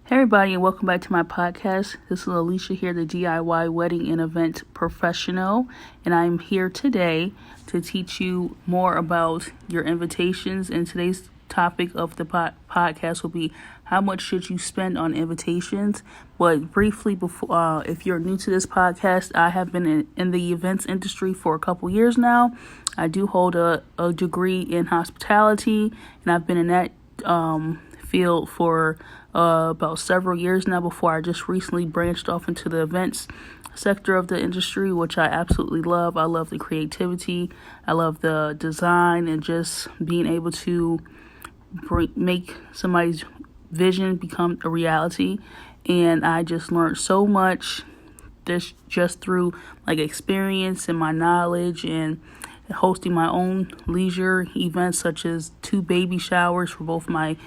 Hey everybody, and welcome back to my podcast. This is Alicia here, the DIY wedding and event professional, and I'm here today to teach you more about your invitations. And today's topic of the podcast will be how much should you spend on invitations. But briefly, before, if you're new to this podcast, I have been in the events industry for a couple years now. I do hold a degree in hospitality, and I've been in that field for about several years now before I just recently branched off into the events sector of the industry, which I absolutely love. I love the creativity. I love the design and just being able to make somebody's vision become a reality. And I just learned so much just through experience and my knowledge and hosting my own leisure events, such as 2 baby showers for both my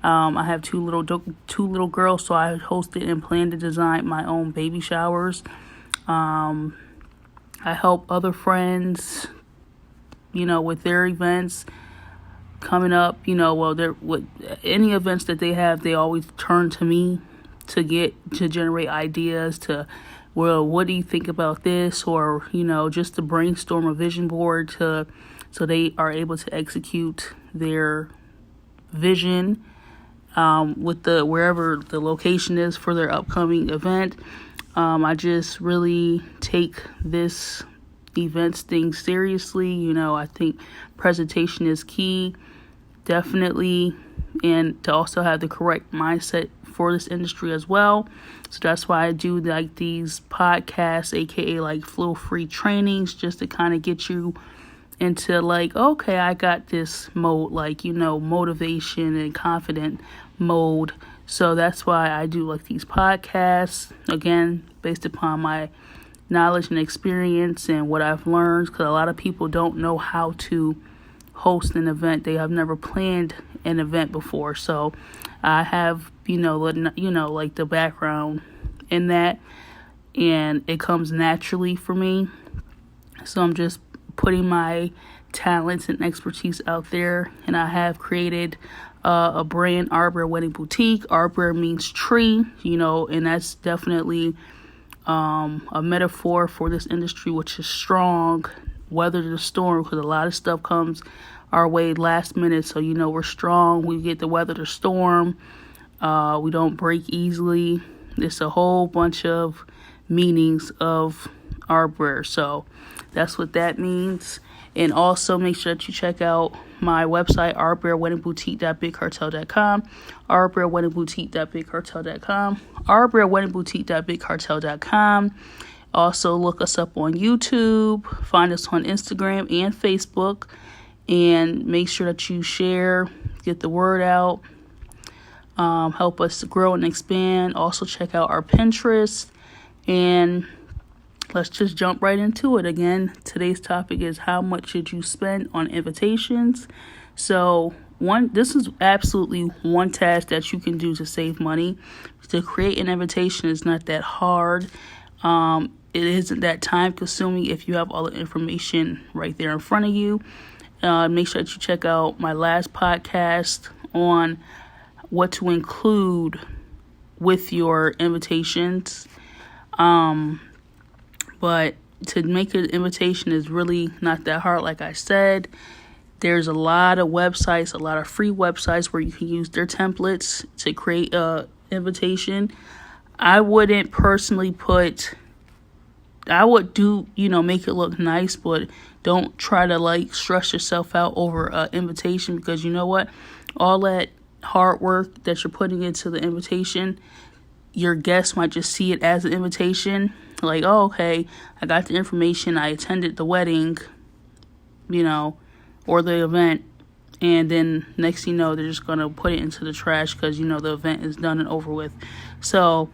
I have two little girls, so I hosted and planned to design my own baby showers. I help other friends, with their events coming up. With any events that they have, they always turn to me to generate ideas. What do you think about this? Or just to brainstorm a vision board so they are able to execute their vision. With wherever the location is for their upcoming event. I just really take this events thing seriously. I think presentation is key, definitely, and to also have the correct mindset for this industry as well. So that's why I do these podcasts, aka flow-free trainings, just to kind of get you into okay, I got this mode, motivation and confident mode. So that's why I do these podcasts, again, based upon my knowledge and experience and what I've learned, because a lot of people don't know how to host an event. They have never planned an event before. So I have, the background in that, and it comes naturally for me. So I'm just putting my talents and expertise out there, and I have created a brand, Arbor Wedding Boutique. Arbor means tree, and that's definitely a metaphor for this industry, which is strong, weather the storm, because a lot of stuff comes our way last minute. So we're strong. We get to weather the storm. We don't break easily. It's a whole bunch of meanings of Arbor. So that's what that means. And also make sure that you check out my website, arborweddingboutique.bigcartel.com, arborweddingboutique.bigcartel.com, arborweddingboutique.bigcartel.com. Also look us up on YouTube, find us on Instagram and Facebook, and make sure that you share, get the word out, help us grow and expand. Also check out our Pinterest, and let's just jump right into it. Again, today's topic is how much should you spend on invitations. So this is absolutely one task that you can do to save money. To create an invitation is not that hard. It isn't that time consuming if you have all the information right there in front of you. Make sure that you check out my last podcast on what to include with your invitations. But to make an invitation is really not that hard. Like I said, there's a lot of websites, a lot of free websites where you can use their templates to create a invitation. I wouldn't personally I would do, make it look nice, but don't try to stress yourself out over an invitation, because you know what? All that hard work that you're putting into the invitation, your guests might just see it as an invitation. Oh, okay, I got the information, I attended the wedding, or the event, and then next thing you know, they're just going to put it into the trash because, the event is done and over with. So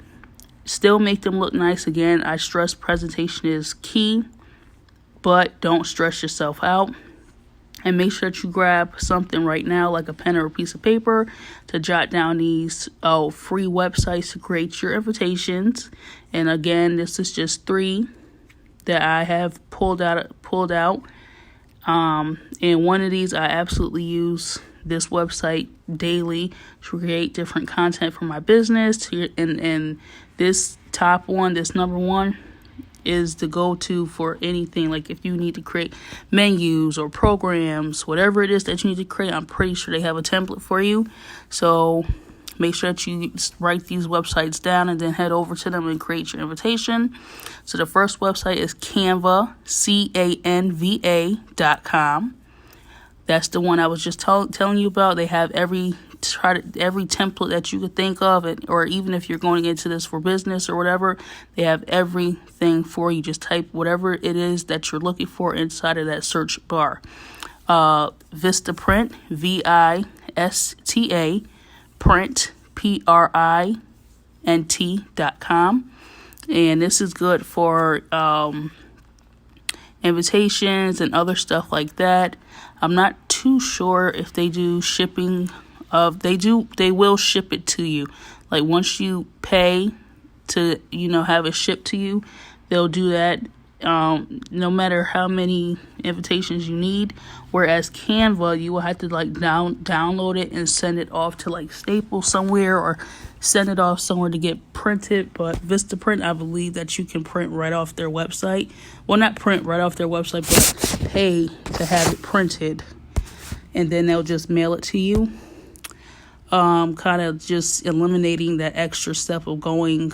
still make them look nice. Again, I stress presentation is key, but don't stress yourself out. And make sure that you grab something right now, like a pen or a piece of paper, to jot down these free websites to create your invitations. And again, this is just 3 that I have pulled out. And one of these I absolutely use this website daily to create different content for my business. And this top one, this number one, is the go-to for anything. Like if you need to create menus or programs, whatever it is that you need to create, I'm pretty sure they have a template for you. So make sure that you write these websites down and then head over to them and create your invitation. So the first website is Canva, Canva.com. That's the one I was just telling you about. They have every template that you could think of, or even if you're going into this for business or whatever, they have everything for you. Just type whatever it is that you're looking for inside of that search bar. Vistaprint, Vista, print, print.com. And this is good for invitations and other stuff like that. I'm not too sure if they do shipping. They will ship it to you. Like once you pay to, have it shipped to you, they'll do that. No matter how many invitations you need. Whereas Canva, you will have to download it and send it off to Staples somewhere, or send it off somewhere to get printed. But Vistaprint, I believe that you can print right off their website. Well, not print right off their website, but pay to have it printed, and then they'll just mail it to you. Kind of just eliminating that extra step of going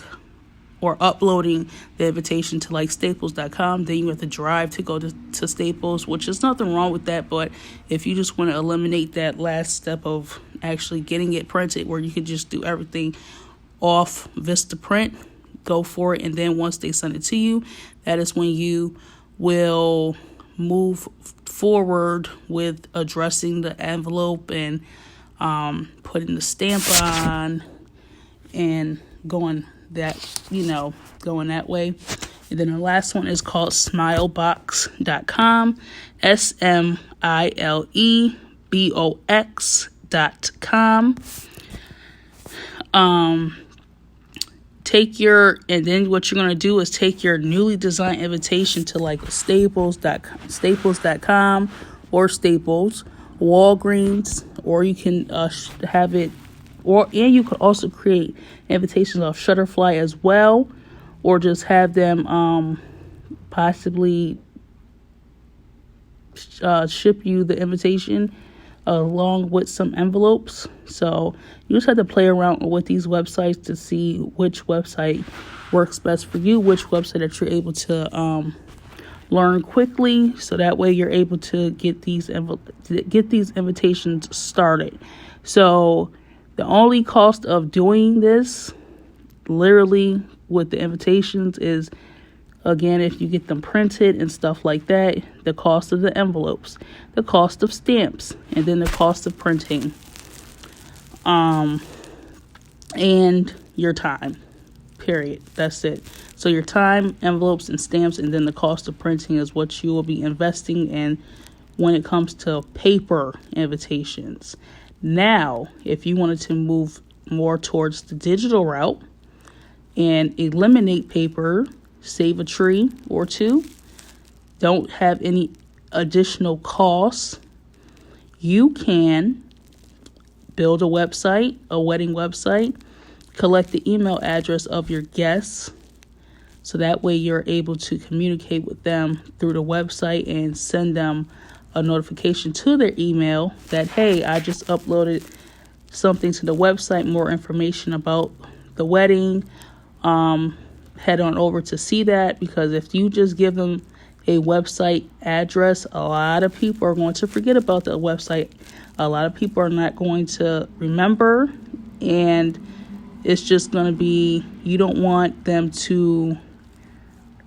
or uploading the invitation to staples.com. Then you have to drive to go to Staples, which is nothing wrong with that. But if you just want to eliminate that last step of actually getting it printed, where you can just do everything off Vistaprint, go for it. And then once they send it to you, that is when you will move forward with addressing the envelope and putting the stamp on and going that way. And then the last one is called smilebox.com, smilebox.com. And then what you're going to do is take your newly designed invitation to staples.com or Staples, Walgreens, or you can have it, and you could also create invitations off Shutterfly as well, or just have them possibly ship you the invitation along with some envelopes. So you just have to play around with these websites to see which website works best for you, which website that you're able to learn quickly, so that way you're able to get these invitations started. So the only cost of doing this, literally with the invitations, is, again, if you get them printed and stuff like that, the cost of the envelopes, the cost of stamps, and then the cost of printing, and your time, period. That's it. So your time, envelopes, and stamps, and then the cost of printing is what you will be investing in when it comes to paper invitations. Now, if you wanted to move more towards the digital route and eliminate paper, save a tree or two, don't have any additional costs, you can build a website, a wedding website, collect the email address of your guests, so that way you're able to communicate with them through the website and send them a notification to their email that, hey, I just uploaded something to the website, more information about the wedding. Head on over to see that, because if you just give them a website address, a lot of people are going to forget about the website. A lot of people are not going to remember, and it's just going to be, you don't want them to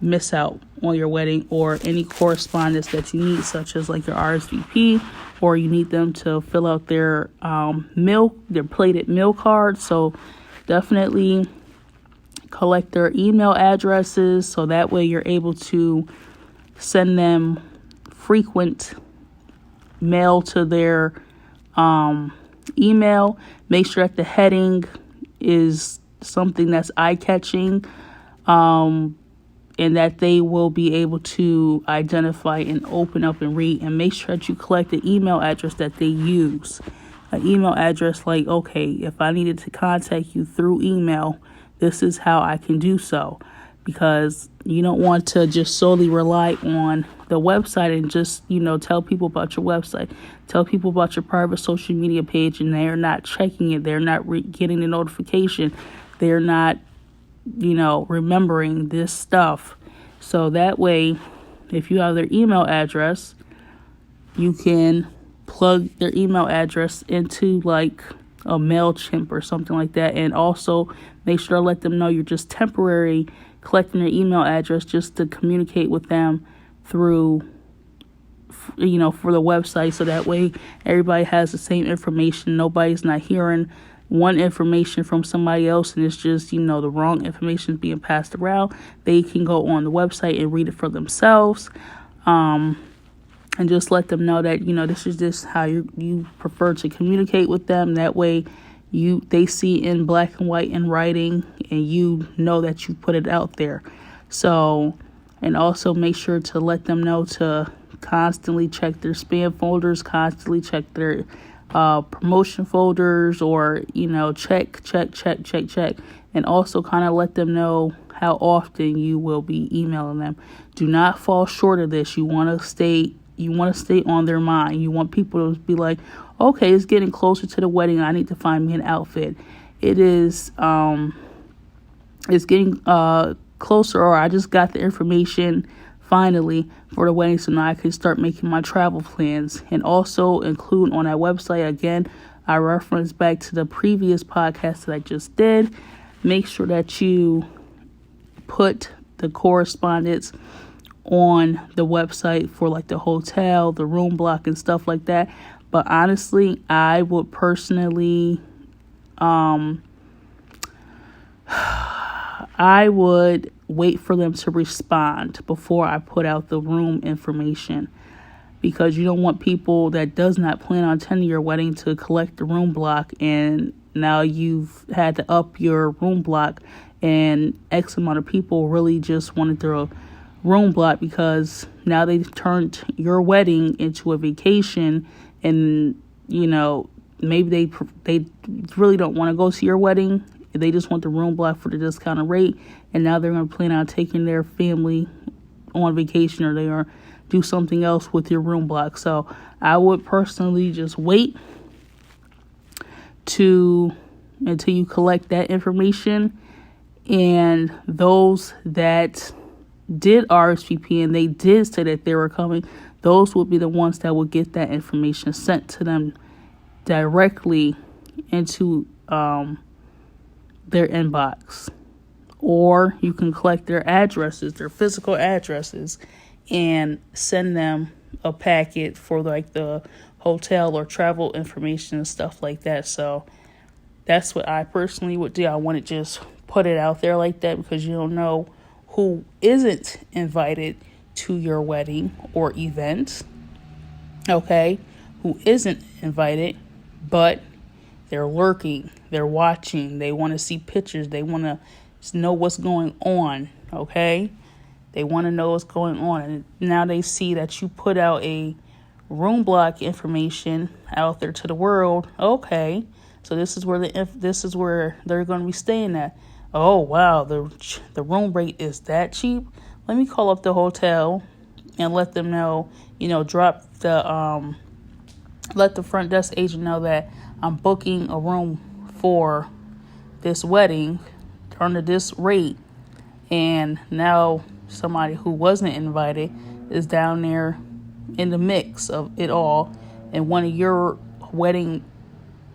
miss out on your wedding or any correspondence that you need, such as your RSVP, or you need them to fill out their their plated meal card. So definitely collect their email addresses, so that way you're able to send them frequent mail to their email. Make sure that the heading is something that's eye-catching, and that they will be able to identify and open up and read. And make sure that you collect the email address that they use. an email address like, okay, if I needed to contact you through email, this is how I can do so. Because you don't want to just solely rely on the website and just, tell people about your website. Tell people about your private social media page and they're not checking it. They're not getting the notification. They're not, remembering this stuff. So that way, if you have their email address, you can plug their email address into like a MailChimp or something like that. And also make sure to let them know you're just temporary collecting their email address just to communicate with them through, for the website. So that way everybody has the same information. Nobody's not hearing one information from somebody else and it's just, the wrong information is being passed around. They can go on the website and read it for themselves. And just let them know that, this is just how you prefer to communicate with them. That way they see in black and white in writing and you know that you put it out there. So, and also make sure to let them know to constantly check their spam folders, constantly check their promotion folders, or, check. And also kind of let them know how often you will be emailing them. Do not fall short of this. You want to stay on their mind. You want people to be like, okay, it's getting closer to the wedding. I need to find me an outfit. It's getting closer, or I just got the information finally for the wedding, so now I can start making my travel plans. And also include on that website, again, I reference back to the previous podcast that I just did. Make sure that you put the correspondence on the website for like the hotel, the room block and stuff like that. But honestly, I would personally, I would wait for them to respond before I put out the room information, because you don't want people that does not plan on attending your wedding to collect the room block, and now you've had to up your room block, and X amount of people really just wanted their room block because now they've turned your wedding into a vacation, and maybe they really don't want to go to your wedding. They just want the room block for the discounted rate, and now they're going to plan on taking their family on vacation, or they are do something else with your room block. So I would personally just wait until you collect that information, and those that did RSVP and they did say that they were coming, those would be the ones that will get that information sent to them directly into their inbox. Or you can collect their addresses, their physical addresses, and send them a packet for like the hotel or travel information and stuff like that. So that's what I personally would do. I want to just put it out there like that, because you don't know who isn't invited to your wedding or event, okay, who isn't invited, but they're lurking, they're watching, they want to see pictures, they want to know what's going on, okay, they want to know what's going on, and now they see that you put out a room block information out there to the world. Okay, so this is where they're going to be staying at. Oh wow, the room rate is that cheap. Let me call up the hotel and let them know, drop the let the front desk agent know that I'm booking a room for this wedding under this rate, and now somebody who wasn't invited is down there in the mix of it all in one of your wedding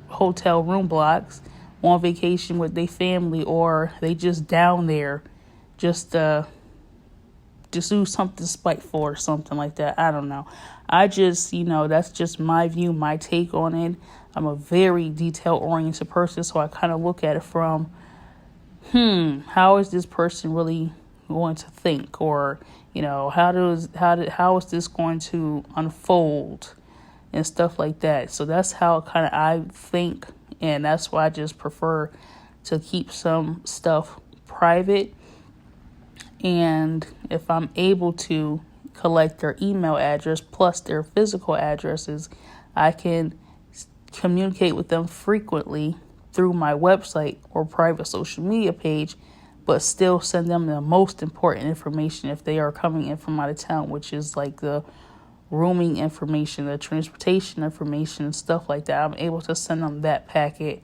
hotel room blocks on vacation with their family, or they just down there just do something spiteful or something like that. I don't know. I just, that's just my view, my take on it. I'm a very detail-oriented person, so I kind of look at it from, how is this person really going to think, or, how is this going to unfold and stuff like that. So that's how kind of I think, and that's why I just prefer to keep some stuff private. And if I'm able to collect their email address plus their physical addresses, I can communicate with them frequently through my website or private social media page, but still send them the most important information if they are coming in from out of town, which is like the rooming information, the transportation information, stuff like that. I'm able to send them that packet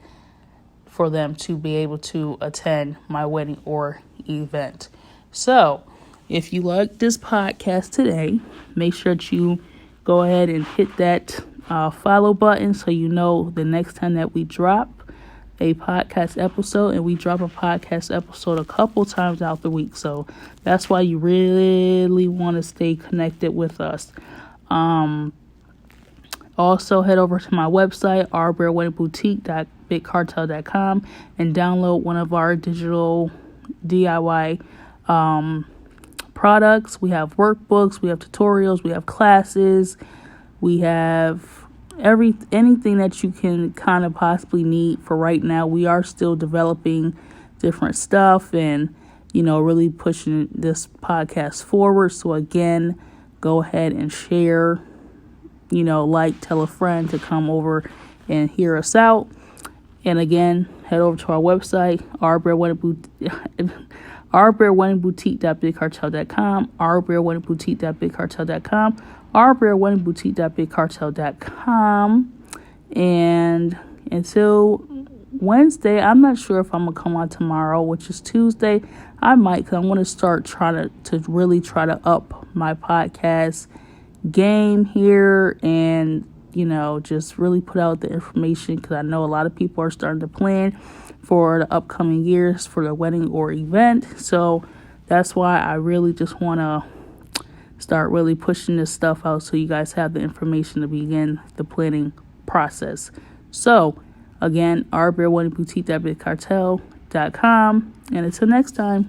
for them to be able to attend my wedding or event. So if you like this podcast today, make sure that you go ahead and hit that follow button so you know the next time that we drop a podcast episode. And we drop a podcast episode a couple times out the week, so that's why you really want to stay connected with us. Also head over to my website, ourbearweddingboutique.bigcartel.com, and download one of our digital DIY products. We have workbooks, we have tutorials, we have classes, we have anything that you can kind of possibly need for right now. We are still developing different stuff and, really pushing this podcast forward. So again, go ahead and share, tell a friend to come over and hear us out. And again, head over to our website, ourbearweddingboutique.bigcartel.com, ourbearweddingboutique.bigcartel.com, ourbearweddingboutique.bigcartel.com. And until Wednesday, I'm not sure if I'm going to come on tomorrow, which is Tuesday. I might, because I'm going to start trying to really try to up my podcast game here and, just really put out the information, because I know a lot of people are starting to plan for the upcoming years for the wedding or event. So that's why I really just want to start really pushing this stuff out so you guys have the information to begin the planning process. So again, ourbearweddingboutique.bigcartel.com, and until next time.